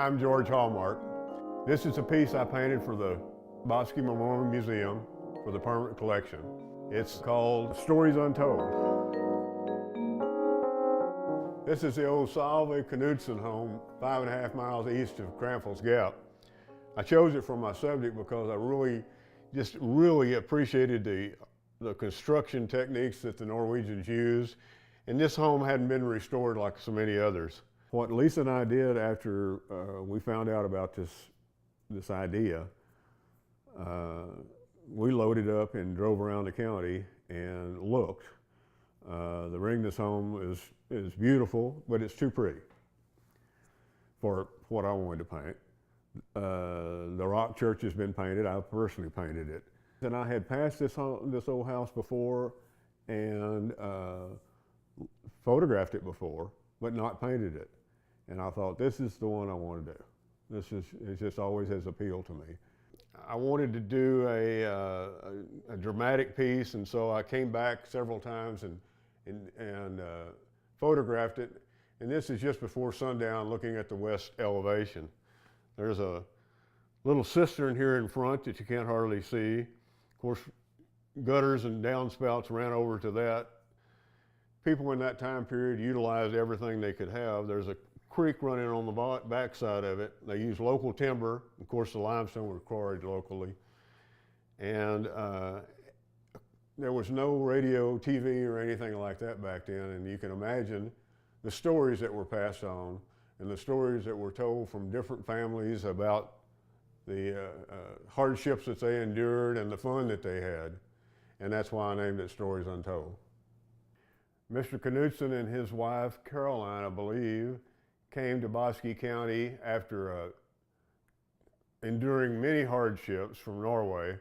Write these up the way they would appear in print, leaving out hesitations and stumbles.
I'm George Hallmark. This is a piece I painted for the Bosque Memorial Museum for the permanent collection. It's called Stories Untold. This is the old Salve Knudsen home, 5.5 miles east of Cranfell's Gap. I chose it for my subject because I really appreciated the construction techniques that the Norwegians used. And this home hadn't been restored like so many others. What Lisa and I did after we found out about this idea, we loaded up and drove around the county and looked. The Ringnes home is beautiful, but it's too pretty for what I wanted to paint. The rock church has been painted. I personally painted it. And I had passed this old house before and photographed it before, but not painted it. And I thought, this is the one I want to do. It just always has appealed to me. I wanted to do a dramatic piece, and so I came back several times and photographed it. And this is just before sundown, looking at the west elevation. There's a little cistern here in front that you can't hardly see. Of course, gutters and downspouts ran over to that. People in that time period utilized everything they could have. There's a creek running on the backside of it. They used local timber. Of course, the limestone was quarried locally. And there was no radio, TV, or anything like that back then. And you can imagine the stories that were passed on and the stories that were told from different families about the hardships that they endured and the fun that they had. And that's why I named it Stories Untold. Mr. Knudsen and his wife, Caroline, I believe, came to Bosque County after enduring many hardships from Norway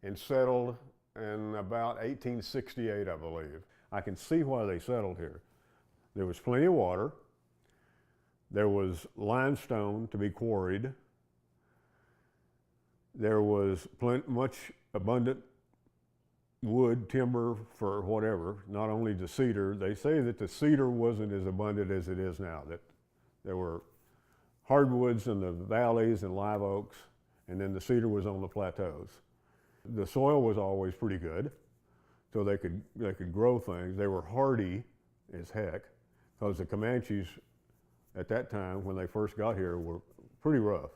and settled in about 1868, I believe. I can see why they settled here. There was plenty of water. There was limestone to be quarried. There was much abundant wood, timber for whatever, not only the cedar. They say that the cedar wasn't as abundant as it is now, that there were hardwoods in the valleys and live oaks, and then the cedar was on the plateaus. The soil was always pretty good, so they could grow things. They were hardy as heck, because the Comanches at that time, when they first got here, were pretty rough.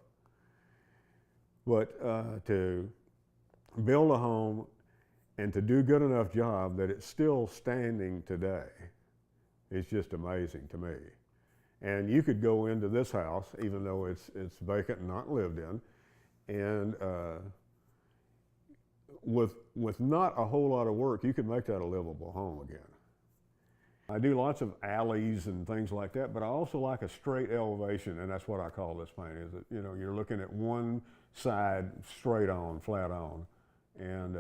But to build a home and to do a good enough job that it's still standing today is just amazing to me. And you could go into this house, even though it's vacant and not lived in, and with not a whole lot of work, you could make that a livable home again. I do lots of alleys and things like that, but I also like a straight elevation, and that's what I call this painting, is that, you know, you're looking at one side straight on, flat on. And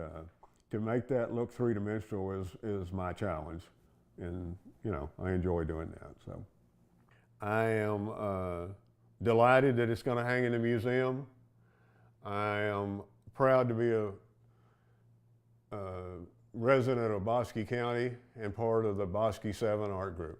to make that look three-dimensional is my challenge. And, you know, I enjoy doing that, so. I am delighted that it's going to hang in the museum. I am proud to be a resident of Bosque County and part of the Bosque 7 art group.